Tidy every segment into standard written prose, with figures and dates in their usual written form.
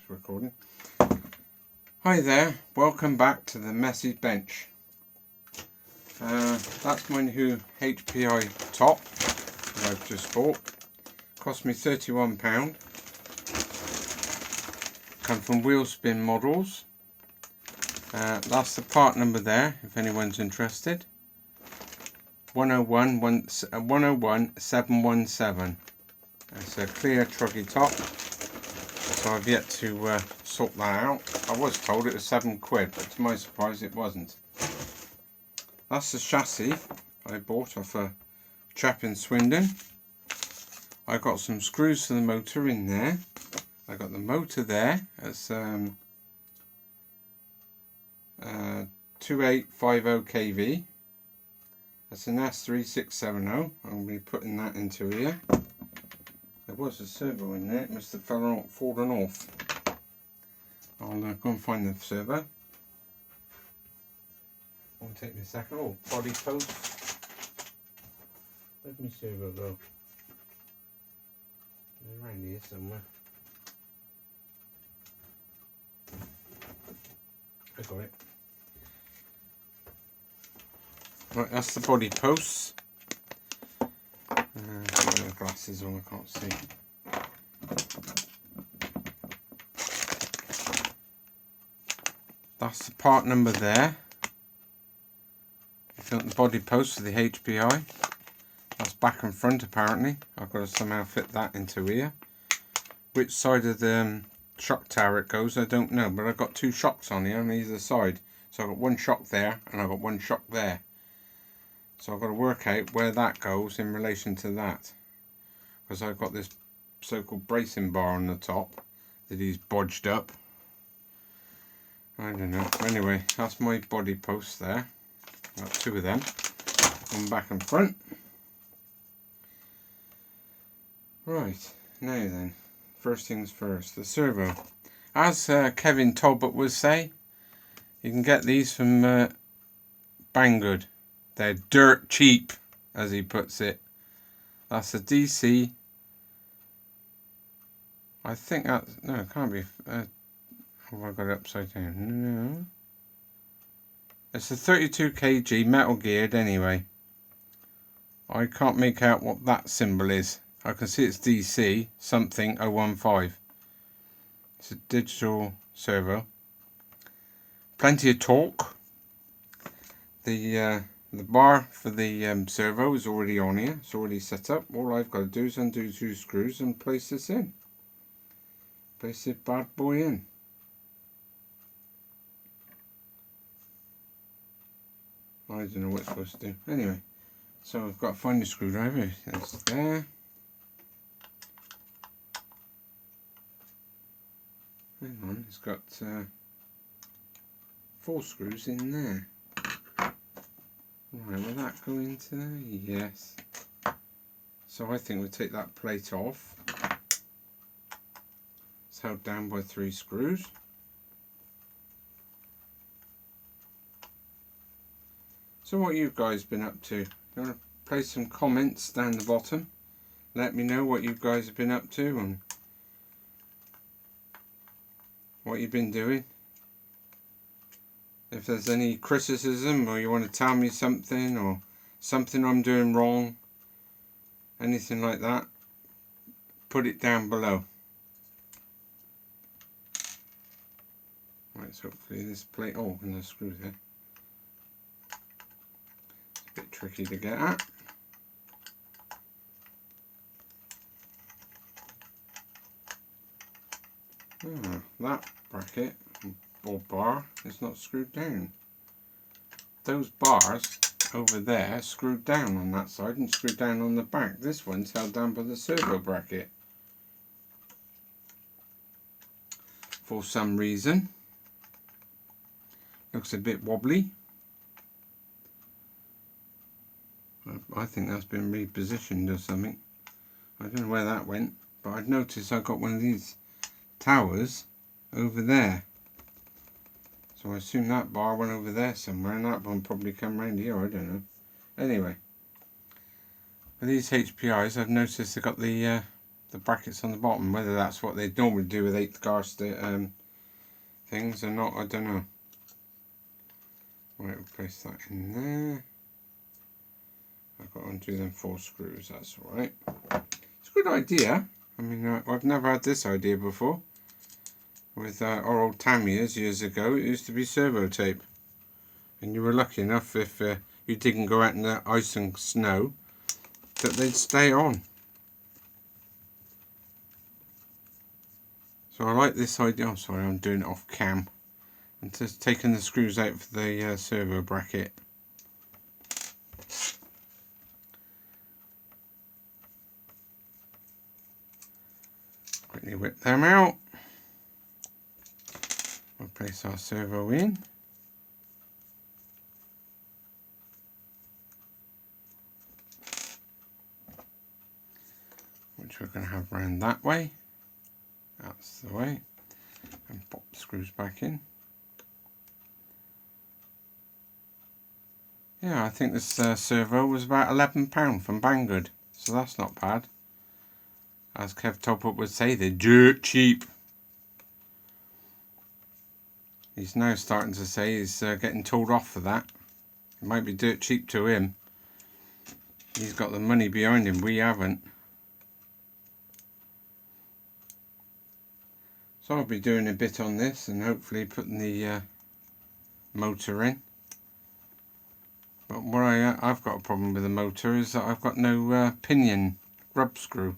it's recording. Hi there, welcome back to the Messy Bench. That's my new HPI top that I've just bought. Cost me £31. Come from Wheelspin Models. That's the part number there, if anyone's interested. 101717. It's a clear truggy top. So I've yet to sort that out. I was told it was £7, but to my surprise it wasn't. That's the chassis I bought off a chap in Swindon. I got some screws for the motor in there. I got the motor there. It's 2850 kV. That's an S3670. I'm going to be putting that into here. There was a servo in there. It must have fallen off. I'll go and find the servo. Won't take me a second. Oh, body post. Where'd my servo go? It's around here somewhere. I got it. Right, that's the body posts. Got my glasses on, I can't see. That's the part number there. If you want the body post for the HPI, that's back and front apparently. I've got to somehow fit that into here. Which side of the shock tower it goes, I don't know, but I've got two shocks on here on either side. So I've got one shock there and I've got one shock there. So I've got to work out where that goes in relation to that. Because I've got this so-called bracing bar on the top that he's bodged up. I don't know. Anyway, that's my body post there. Got two of them. One back and front. Right, now then. First things first, the servo. As Kevin Talbot would say, you can get these from Banggood. They're dirt cheap, as he puts it. That's a DC. I think that's... No, it can't be... have I got it upside down? No. It's a 32 kg metal geared anyway. I can't make out what that symbol is. I can see it's DC something 015. It's a digital servo. Plenty of torque. The bar for the servo is already on here. It's already set up. All I've got to do is undo two screws and place this in. Place this bad boy in. I don't know what it's supposed to do. Anyway, so I've got to find the screwdriver. It's there. Hang on, it's got 4 screws in there. Right, will that go into there? Yes. So I think we'll take that plate off. It's held down by 3 screws. So what you guys been up to? You want to place some comments down the bottom? Let me know what you guys have been up to and what you've been doing. If there's any criticism or you want to tell me something or something I'm doing wrong, anything like that, put it down below. Right, so hopefully this plate, oh, and the screw there. It's a bit tricky to get at. Oh, that bracket or bar is not screwed down. Those bars over there screwed down on that side and screwed down on the back. This one's held down by the servo bracket. For some reason. Looks a bit wobbly. I think that's been repositioned or something. I don't know where that went, but I've noticed I got one of these towers over there. So I assume that bar went over there somewhere and that one probably come round here, I don't know. Anyway, with these HPIs I've noticed they've got the the brackets on the bottom. Whether that's what they normally do with 8th car things or not, I don't know. Right, we'll place that in there. I've got to undo them 4 screws, that's alright. It's a good idea. I mean, I've never had this idea before. With our old Tamiya's years ago, it used to be servo tape. And you were lucky enough if you didn't go out in the ice and snow, that they'd stay on. So I like this idea. I'm sorry, I'm doing it off cam. I'm just taking the screws out for the servo bracket. Quickly whip them out. We'll place our servo in. Which we're going to have round that way. That's the way. And pop the screws back in. Yeah, I think this servo was about £11 from Banggood. So that's not bad. As Kev Topup would say, they're dirt cheap. He's now starting to say he's getting told off for that. It might be dirt cheap to him. He's got the money behind him, we haven't. So I'll be doing a bit on this and hopefully putting the motor in. But where I've got a problem with the motor is that I've got no pinion grub screw.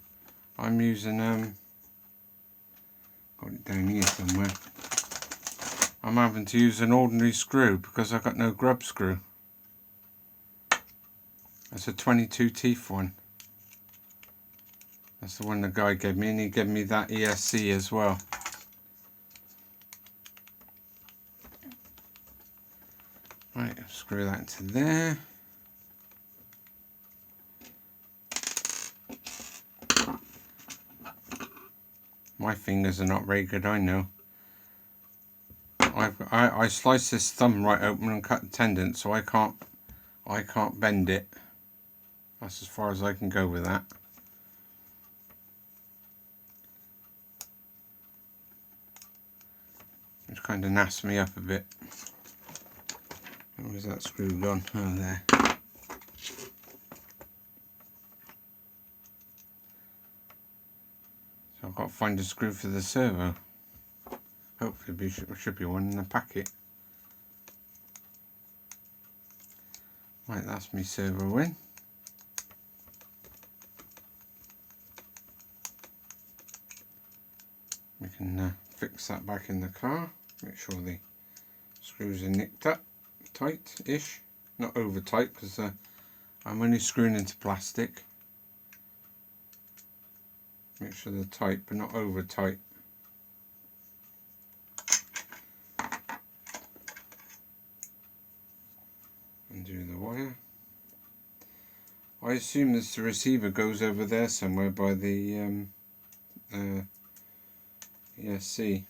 I'm using, got it down here somewhere. I'm having to use an ordinary screw because I've got no grub screw. That's a 22 teeth one. That's the one the guy gave me, and he gave me that ESC as well. Right, screw that into there. My fingers are not very good, I know. I sliced this thumb right open and cut the tendon, so I can't bend it. That's as far as I can go with that. Which kind of nasts me up a bit. Where's that screw gone? Oh, there. So I've got to find a screw for the servo. Hopefully there should be one in the packet. Right, that's my servo in. We can fix that back in the car. Make sure the screws are nicked up tight-ish. Not over tight because I'm only screwing into plastic. Make sure they're tight but not over tight. Undo the wire. I assume this receiver goes over there somewhere by the ESC.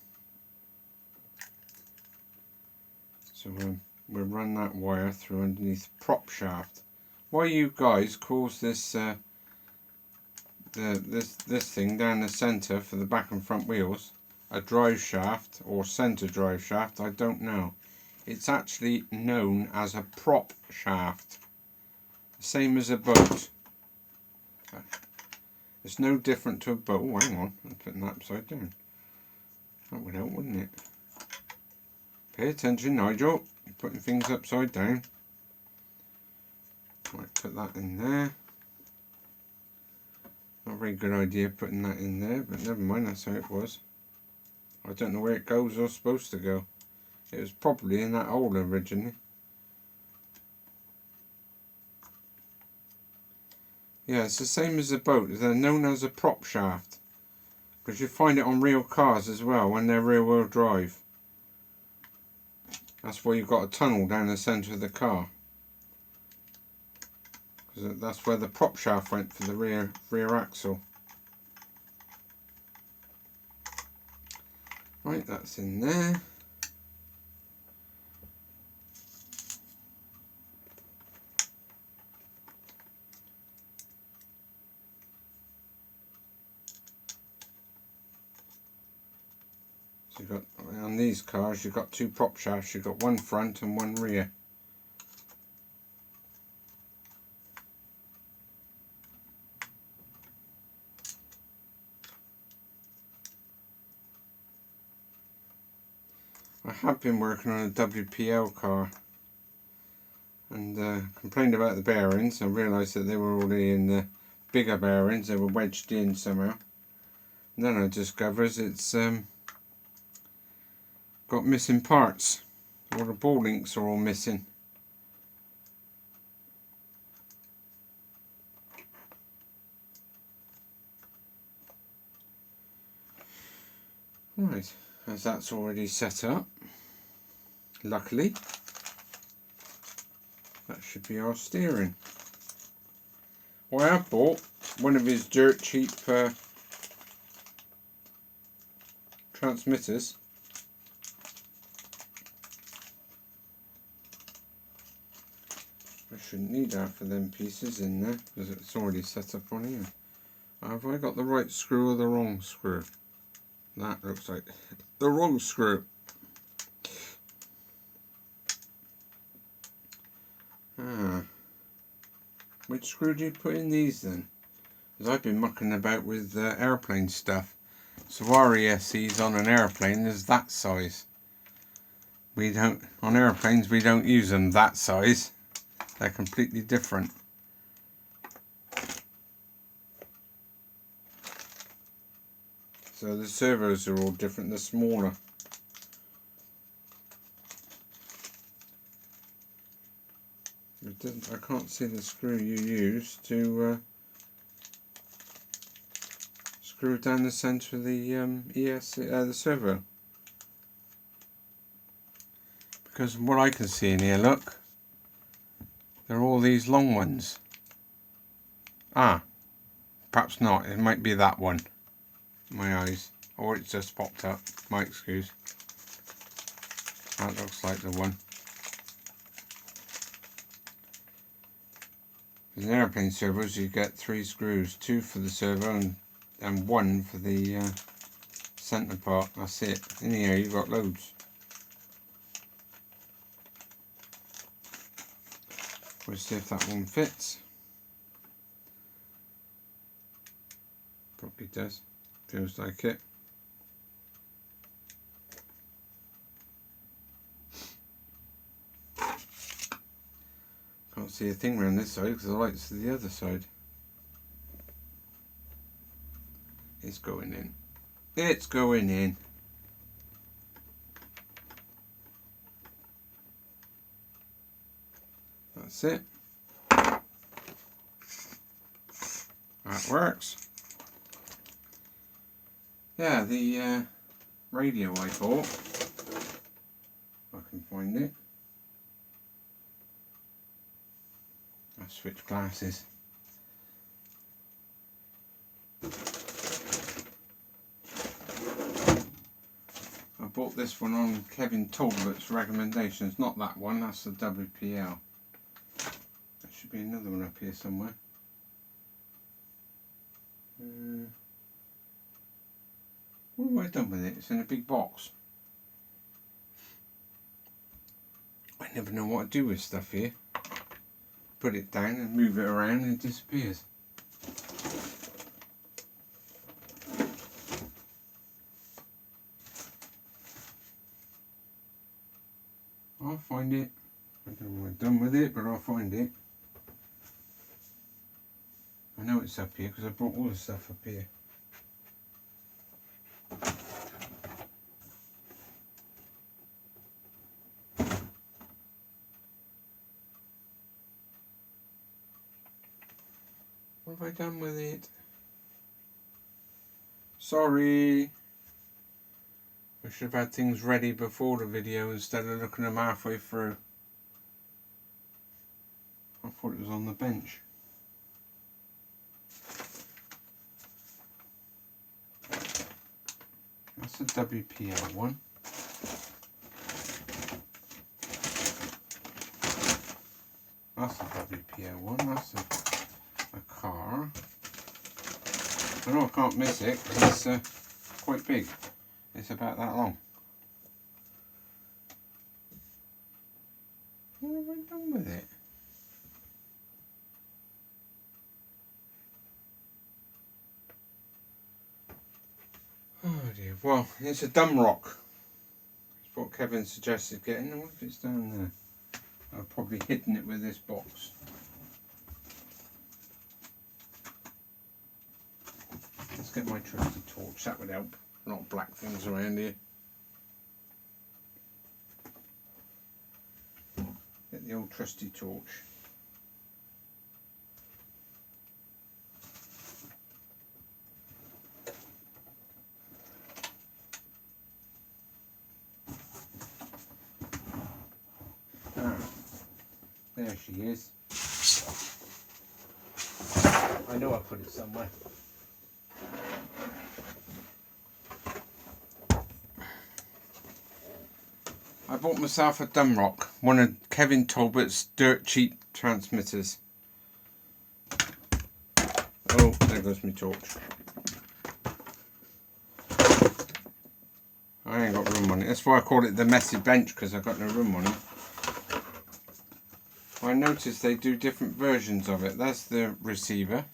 So we'll run that wire through underneath the prop shaft. Why you guys calls this this thing down the centre for the back and front wheels a drive shaft or centre drive shaft, I don't know. It's actually known as a prop shaft, same as a boat. It's no different to a boat. Oh, hang on, I'm putting that upside down. That would help, wouldn't it? Pay attention, Nigel. You're putting things upside down. Right, put that in there. Not a very good idea putting that in there, but never mind, that's how it was. I don't know where it goes or supposed to go. It was probably in that hole originally. Yeah, it's the same as a boat. They're known as a prop shaft. Because you find it on real cars as well when they're rear wheel drive. That's why you've got a tunnel down the centre of the car. Because that's where the prop shaft went for the rear axle. Right, that's in there. these cars you've got two prop shafts, you've got one front and one rear. I have been working on a WPL car and complained about the bearings. I realised that they were already in the bigger bearings, they were wedged in somehow. And then I discovered it's got missing parts. All the ball links are all missing. Right, as that's already set up, luckily, that should be our steering. Well, I have bought one of his dirt cheap transmitters. I shouldn't need half of them pieces in there because it's already set up on here. Have I got the right screw or the wrong screw? That looks like the wrong screw. Which screw do you put in these then? Because I've been mucking about with airplane stuff. So our ESCs on an airplane is that size. We don't, on airplanes we don't use them that size. They're completely different. So the servos are all different, they're smaller. I can't see the screw you use to screw down the centre of the the servo. Because from what I can see in here, look, they're all these long ones. Ah, perhaps not, it might be that one. My eyes, or it's just popped up, my excuse. That looks like the one. In airplane servos you get 3 screws, 2 for the servo and 1 for the centre part. That's it. In here you've got loads. We'll see if that one fits. Probably does. Feels like it. Can't see a thing around this side because the light's to the other side. It's going in. It's going in. That's it. That works. Yeah, the radio I bought, if I can find it. I've switched glasses. I bought this one on Kevin Talbot's recommendations, not that one, that's the WPL. There should be another one up here somewhere. What have I done with it? It's in a big box. I never know what to do with stuff here. Put it down and move it around and it disappears. I'll find it. I don't know what I've done with it, but I'll find it. I know it's up here because I brought all the stuff up here. What have I done with it? Sorry. I should have had things ready before the video instead of looking at them halfway through. I thought it was on the bench. That's a WPL one. That's a WPL one. That's a car. I know I can't miss it because it's quite big. It's about that long. wrong with it? Oh dear. Well, it's a Dumrock. It's what Kevin suggested getting. I wonder if it's down there. I've probably hidden it with this box. Let's get my trusty torch. That would help. Not black things around here. Get the old trusty torch. There she is. I know I put it somewhere. I bought myself a Dumrock, one of Kevin Talbot's dirt cheap transmitters. Oh, there goes my torch. I ain't got room on it. That's why I call it the messy bench, because I've got no room on it. I noticed they do different versions of it. That's the receiver.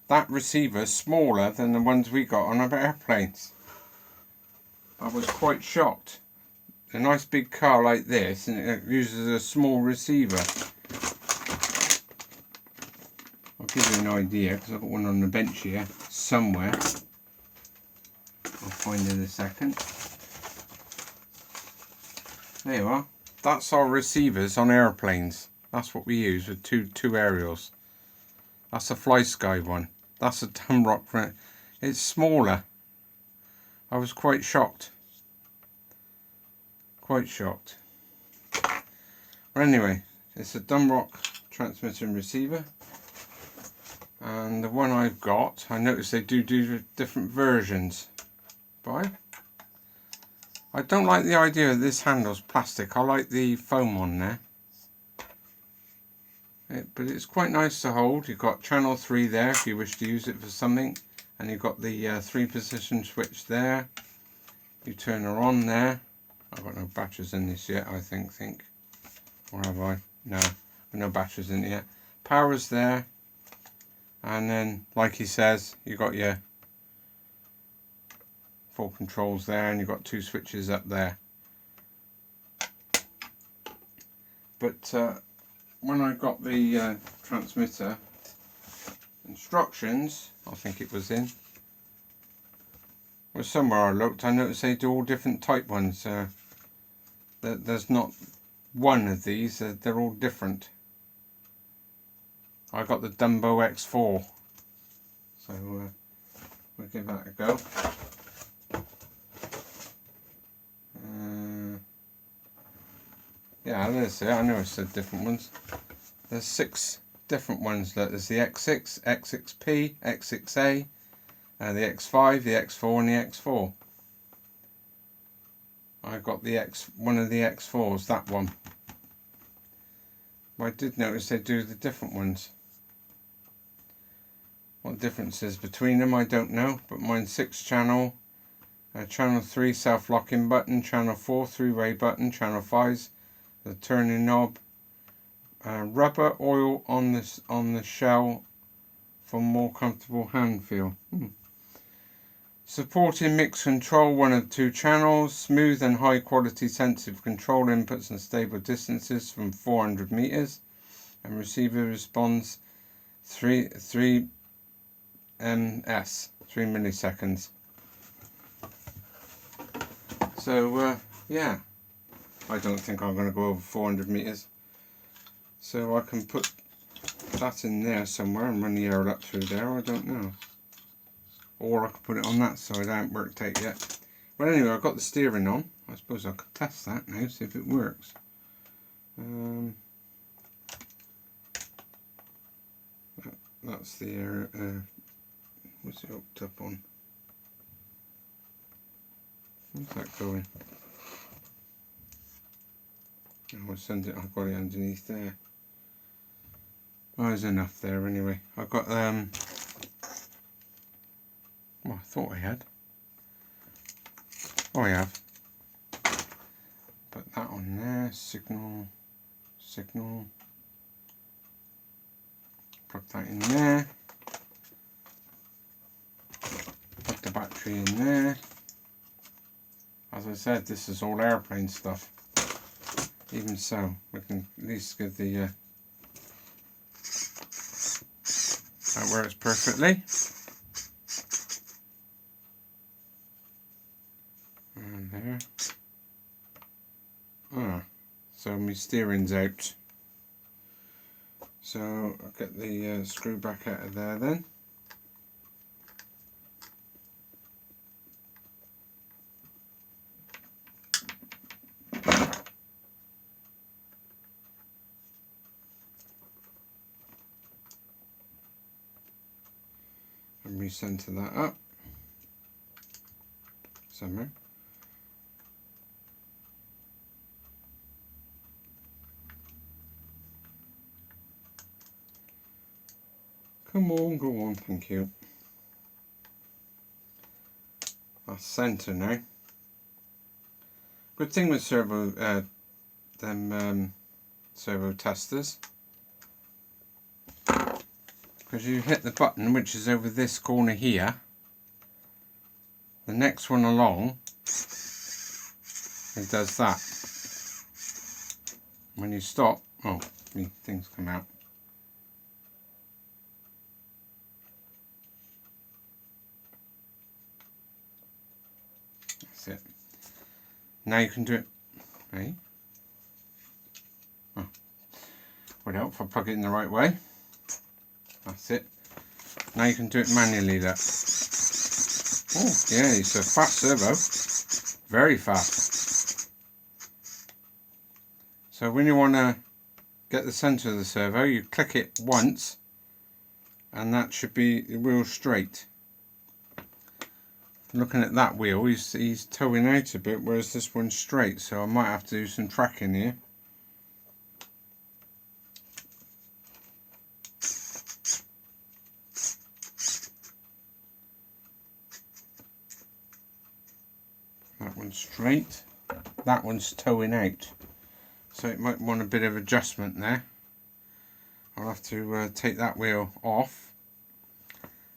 That receiver's smaller than the ones we got on our airplanes. I was quite shocked. A nice big car like this, and it uses a small receiver. I'll give you an idea, because I've got one on the bench here somewhere. I'll find it in a second. There you are. That's our receivers on airplanes. That's what we use with two aerials. That's a FlySky one. That's a Dumrock. It's smaller. I was quite shocked. Quite shocked. Well, anyway, it's a Dumrock transmitter and receiver. And the one I've got, I noticed they do different versions. But I don't like the idea of this handle's plastic. I like the foam on there. But it's quite nice to hold. You've got channel 3 there if you wish to use it for something. And you've got the 3-position switch there. You turn her on there. I've got no batteries in this yet, I think. Or have I? No, no batteries in it yet. Power's there. And then, like he says, you've got your full controls there, and you've got 2 switches up there. But when I got the transmitter instructions, I think it was in, or somewhere I looked, I noticed they do all different type ones. There's not one of these, they're all different. I got the Dumbo X4, so we'll give that a go. Yeah, there's it. I know it's the different ones. There's 6 different ones. There's the X6, X6P, X6A, the X5, the X4 and the X4. I got the one of the X4s, that one. I did notice they do the different ones. What difference is between them I don't know, but mine's 6 channel, channel 3 self-locking button, channel 4 three-way button, channel 5's the turning knob, rubber oil on the shell for more comfortable hand feel. Supporting mix control, 1 of 2 channels, smooth and high quality sensitive control inputs and stable distances from 400 meters, and receiver responds 3 ms, 3 milliseconds. So yeah, I don't think I'm going to go over 400 meters, so I can put that in there somewhere and run the air up through there. I don't know. Or I could put it on that side. I haven't worked out yet. Well, anyway, I've got the steering on. I suppose I could test that now, see if it works. That's the air. What's it hooked up on? Where's that going? Oh, I've got it underneath there. Oh, there's enough there anyway. I've got well, I thought I had. Oh, I have. Put that on there. Signal signal. Plug that in there. Plug the battery in there. As I said, this is all airplane stuff. Even so, we can at least give the that works perfectly. And there. So my steering's out. So I'll get the screw back out of there then. And recenter that up somewhere. Come on, go on, thank you. That's centre now. Good thing with servo, servo testers, because you hit the button which is over this corner here, the next one along, it does that. When you stop, oh, things come out. That's it. Now you can do it. Hey. Oh. Would help if I plug it in the right way. That's it. Now you can do it manually. That. Oh, yeah, it's a fast servo. Very fast. So when you want to get the centre of the servo, you click it once, and that should be the wheel straight. Looking at that wheel, he's towing out a bit, whereas this one's straight, so I might have to do some tracking here. That one's straight, that one's towing out, so it might want a bit of adjustment there. I'll have to take that wheel off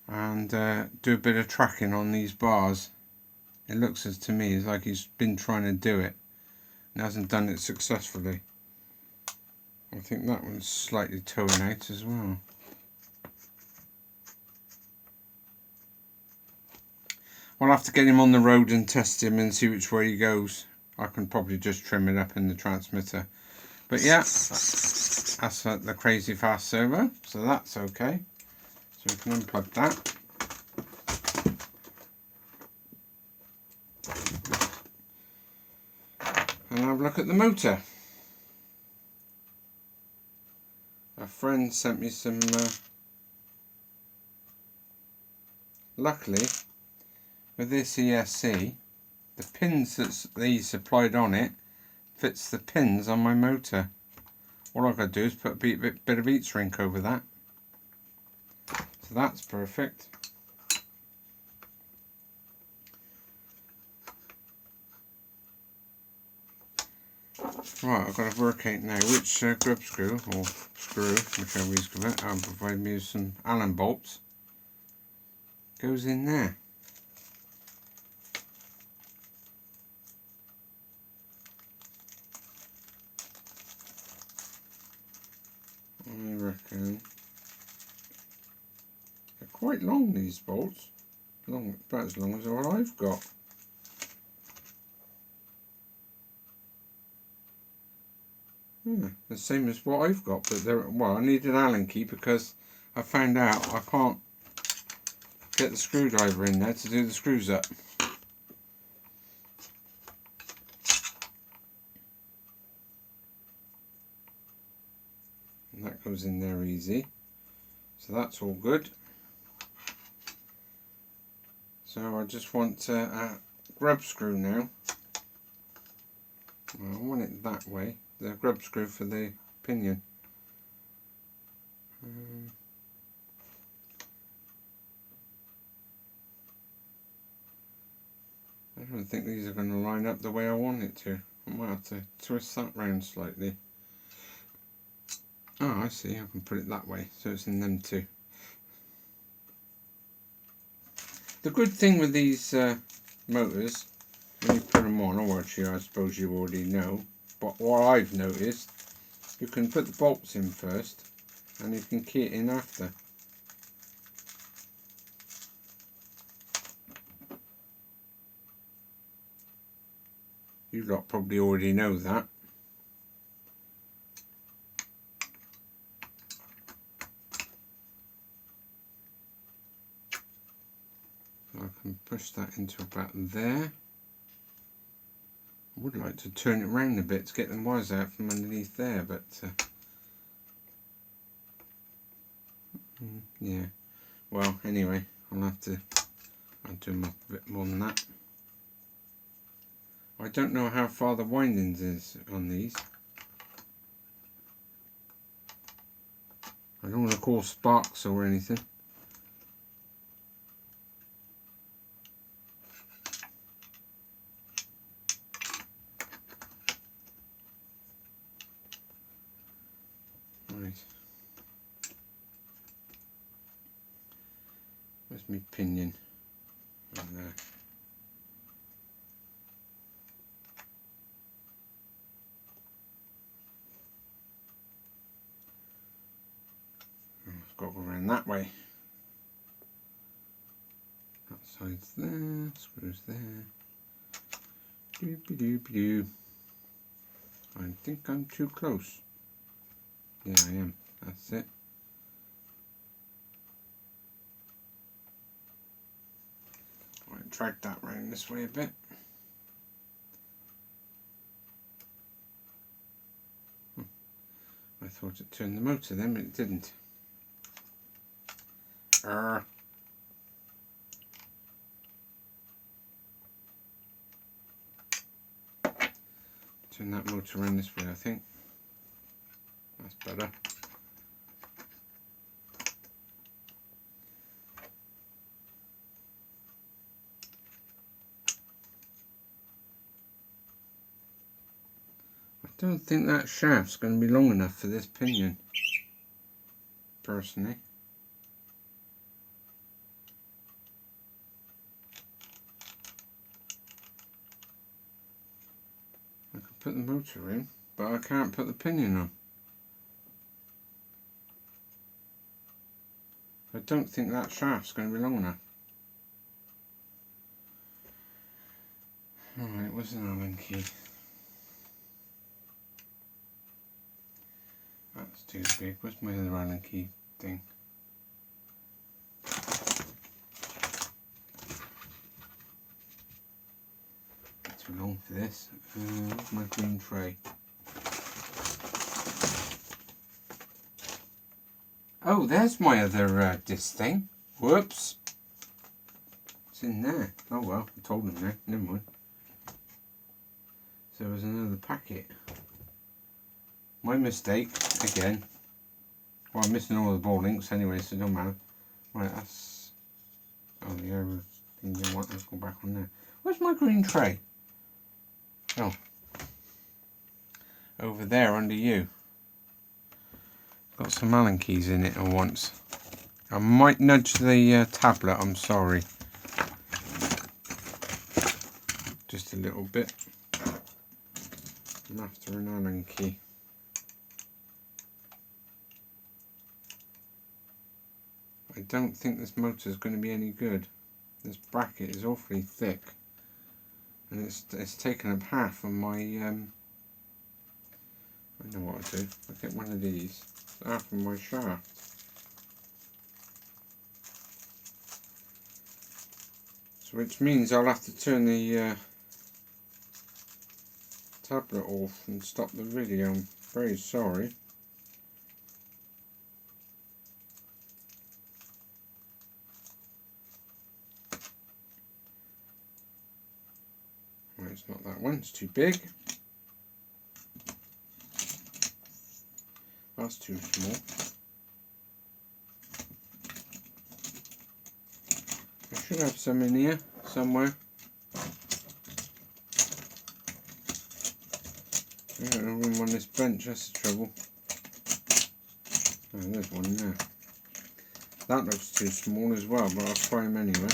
and do a bit of tracking on these bars. It looks to me as like he's been trying to do it and hasn't done it successfully. I think that one's slightly towing out as well. I'll have to get him on the road and test him and see which way he goes. I can probably just trim it up in the transmitter. But yeah, that's the crazy fast servo, so that's okay. So we can unplug that. And have a look at the motor. A friend sent me some, luckily, with this ESC, the pins that they supplied on it fits the pins on my motor. All I've got to do is put a bit of heat shrink over that. So that's perfect. Right, I've got to work out now which grub screw, or screw, whichever we use it, I'll provide me with some Allen bolts, goes in there. I reckon they're quite long, these bolts, about as long as what I've got. Yeah, the same as what I've got, but well, I need an Allen key because I found out I can't get the screwdriver in there to do the screws up. And that goes in there easy, so that's all good. So I just want a grub screw now. Well, I want it that way, the grub screw for the pinion. I don't think these are going to line up the way I want it to. I might have to twist that round slightly. Oh, I see. I can put it that way, so it's in them two. The good thing with these motors, when you put them on, or actually I suppose you already know, but what I've noticed, you can put the bolts in first, and you can key it in after. You lot probably already know that. I can push that into about there. I would like to turn it around a bit to get the wires out from underneath there, but yeah. Well, anyway, I'll do a bit more than that. I don't know how far the windings is on these. I don't want to cause sparks or anything. Right. Where's my pinion? Oh, there. I've got to go around that way. That side's there, screws there. Doopy doopy doo. I think I'm too close. Yeah, I am. That's it. Right, drag that round this way a bit. I thought it turned the motor then, but it didn't. Turn that motor around this way, I think. That's better. I don't think that shaft's going to be long enough for this pinion, personally. I can put the motor in, but I can't put the pinion on. I don't think that shaft's going to be long enough. Alright, where's an Allen key? That's too big. Where's my other Allen key thing? Too long for this. Where's my green tray? Oh, there's my other disc thing. Whoops. It's in there. Oh well, I told him now. Never mind. So there's another packet. My mistake, again. Well, I'm missing all the ball links anyway, so it don't matter. Right, that's... Oh, the other thing you want, let's go back on there. Where's my green tray? Oh. Over there, under you. Got some Allen keys in it at once. I might nudge the tablet, I'm sorry. Just a little bit. I'm after an Allen key. I don't think this motor is going to be any good. This bracket is awfully thick, and it's taken up half of my. I know what I'll do. I'll get one of these. It's half of my shaft. So which means I'll have to turn the tablet off and stop the video. I'm very sorry. Right, it's not that one, it's too big. That's too small. I should have some in here somewhere. I don't have room on this bench, that's the trouble. Oh, there's one there. That looks too small as well, but I'll try him anyway.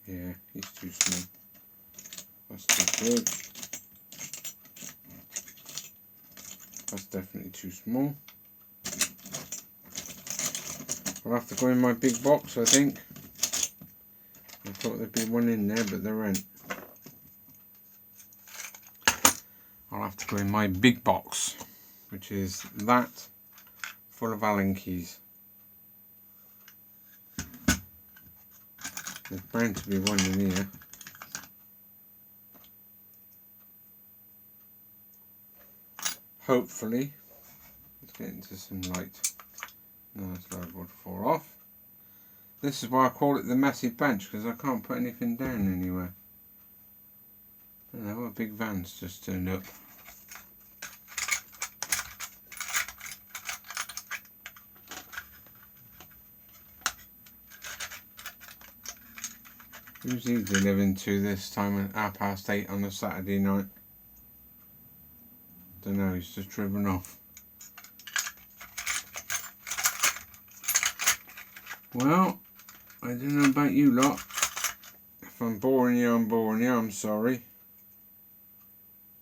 Yeah, he's too small. That's too big. That's definitely too small. I'll have to go in my big box, I think. I thought there'd be one in there, but there ain't. I'll have to go in my big box, which is that full of Allen keys. There's bound to be one in here. Hopefully. Let's get into some light. No, it's liable to fall off. This is why I call it the messy bench, because I can't put anything down anywhere. I don't know what big van's just turned up. Who's he delivering to this time at 8:30 on a Saturday night? Don't know, he's just driven off. Well, I don't know about you lot. If I'm boring you, I'm sorry.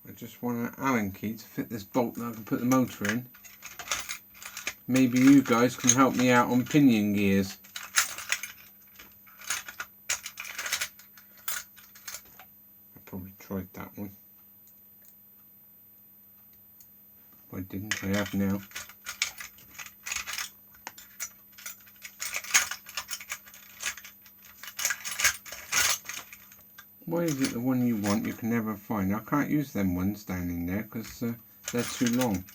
I just want an Allen key to fit this bolt that I can put the motor in. Maybe you guys can help me out on pinion gears. I probably tried that one. I didn't, I have now. Why is it the one you want you can never find? I can't use them ones down in there because they're too long.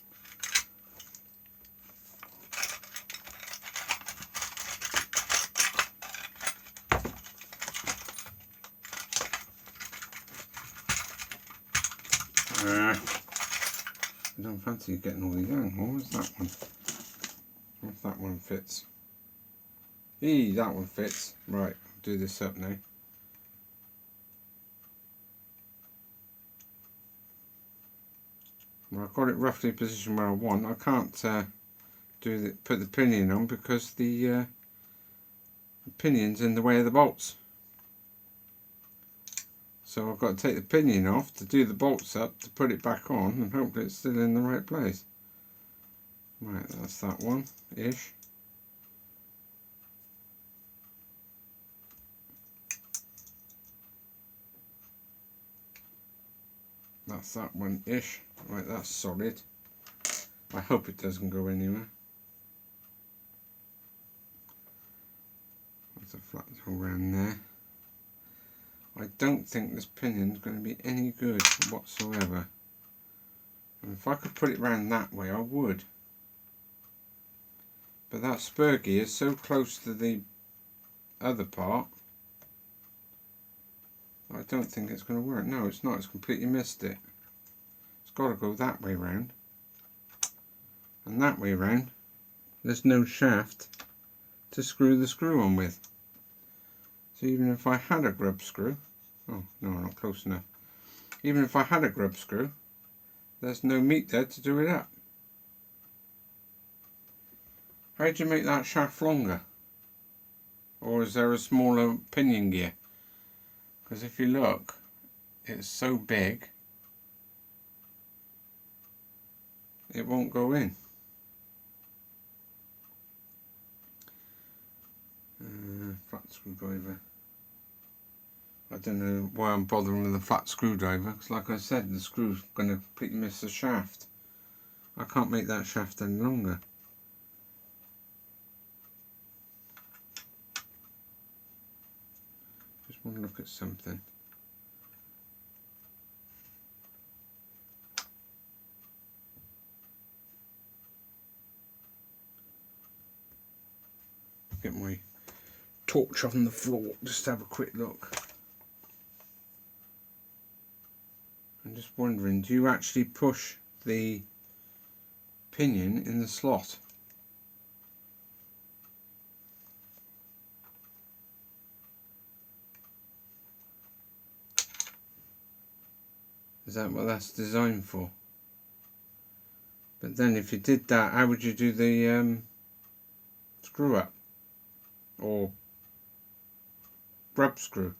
I don't fancy getting all these out. What was that one? What if that one fits? That one fits. Right, I'll do this up now. Well, I've got it roughly positioned where I want. I can't put the pinion on because the pinion's in the way of the bolts. So I've got to take the pinion off to do the bolts up to put it back on, and hopefully it's still in the right place. Right, that's that one-ish. That's that one-ish. Right, that's solid. I hope it doesn't go anywhere. There's a flat hole around there. I don't think this pinion's going to be any good whatsoever. And if I could put it round that way, I would. But that spur gear is so close to the other part, I don't think it's going to work. No, it's not. It's completely missed it. It's got to go that way round. And that way round, there's no shaft to screw the screw on with. So even if I had a grub screw, oh no, not close enough. Even if I had a grub screw, there's no meat there to do it up. How do you make that shaft longer? Or is there a smaller pinion gear? Because if you look, it's so big, it won't go in. Flat screwdriver. I don't know why I'm bothering with a flat screwdriver, because like I said, the screw's going to completely miss the shaft. I can't make that shaft any longer. Just want to look at something. Get my torch on the floor, just to have a quick look. I'm just wondering, do you actually push the pinion in the slot? Is that what that's designed for? But then if you did that, how would you do the screw up? Or grub screw?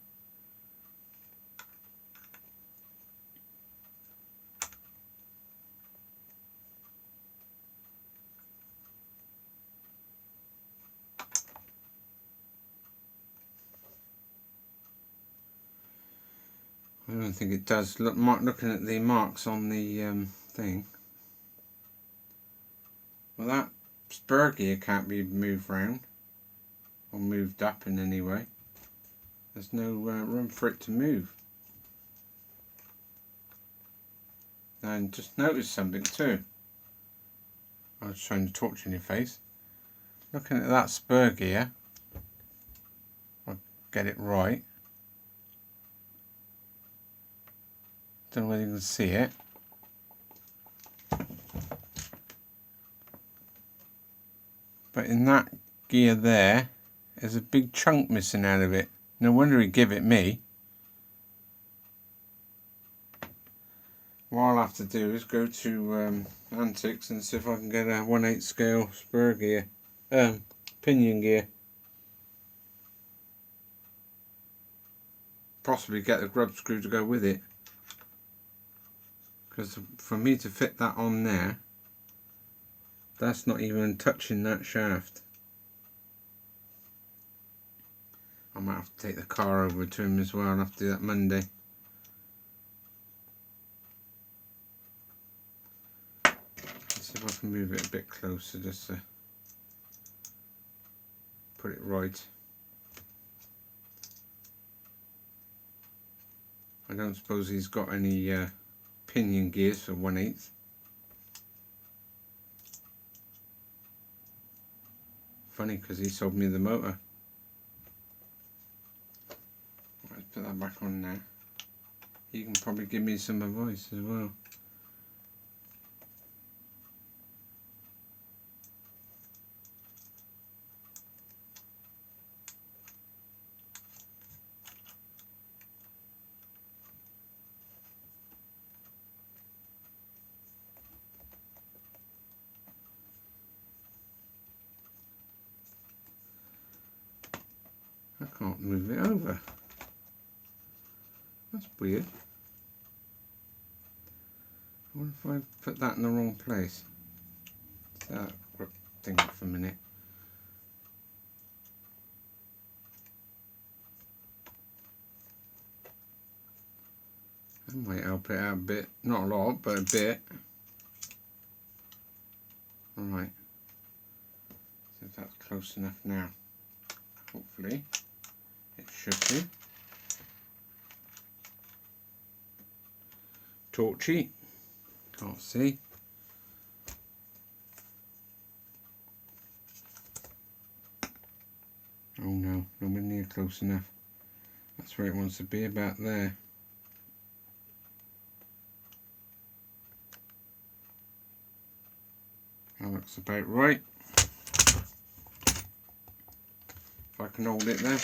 I don't think it does. Looking at the marks on the thing. Well, that spur gear can't be moved round or moved up in any way. There's no room for it to move. And just noticed something too. I was trying to torch in your face. Looking at that spur gear, I'll get it right. Don't know whether you can see it. But in that gear there's a big chunk missing out of it. No wonder he gave it me. What I'll have to do is go to Antics and see if I can get a 1/8 scale spur gear, pinion gear. Possibly get a grub screw to go with it. Because for me to fit that on there, that's not even touching that shaft. I might have to take the car over to him as well. I'll have to do that Monday. Let's see if I can move it a bit closer just to put it right. I don't suppose he's got any pinion gears for 1/8. Funny because he sold me the motor. Let's put that back on now. He can probably give me some advice as well. I can't move it over. That's weird. I wonder if I put that in the wrong place. That thing for a minute. That might help it out a bit. Not a lot, but a bit. Alright. See if that's close enough now. Hopefully. It should be. Torchy. Can't see. Oh no, nowhere near close enough. That's where it wants to be, about there. That looks about right. If I can hold it there.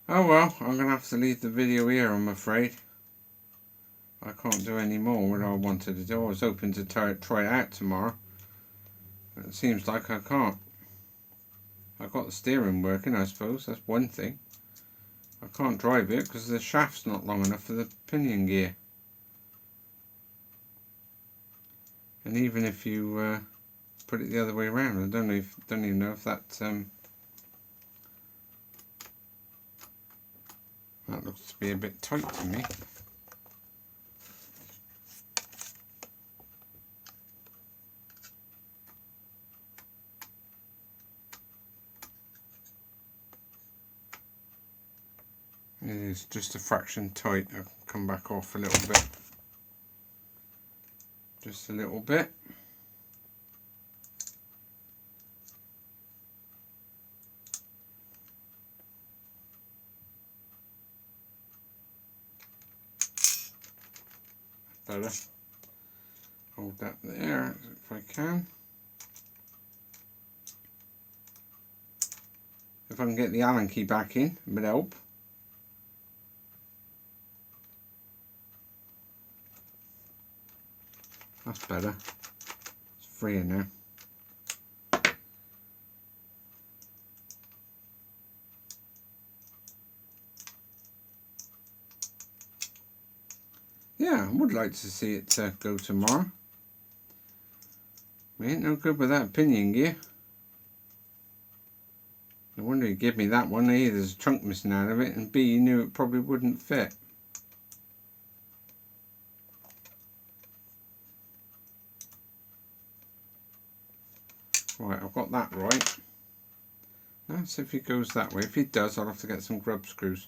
Oh well, I'm going to have to leave the video here, I'm afraid. I can't do any more what I wanted to do. I was hoping to try it out tomorrow. But it seems like I can't. I got the steering working, I suppose. That's one thing. I can't drive it because the shaft's not long enough for the pinion gear. And even if you put it the other way around, I don't even know if that that looks to be a bit tight to me. It is just a fraction tight. I'll come back off a little bit. Just a little bit. Better. Hold that there if I can. If I can get the Allen key back in, it would help. That's better. It's freer now. Yeah, I would like to see it go tomorrow. We ain't no good with that pinion gear. No wonder he gave me that one. A, there's a trunk missing out of it, and B, he knew it probably wouldn't fit. Right, I've got that right. Now let's see if he goes that way. If he does, I'll have to get some grub screws.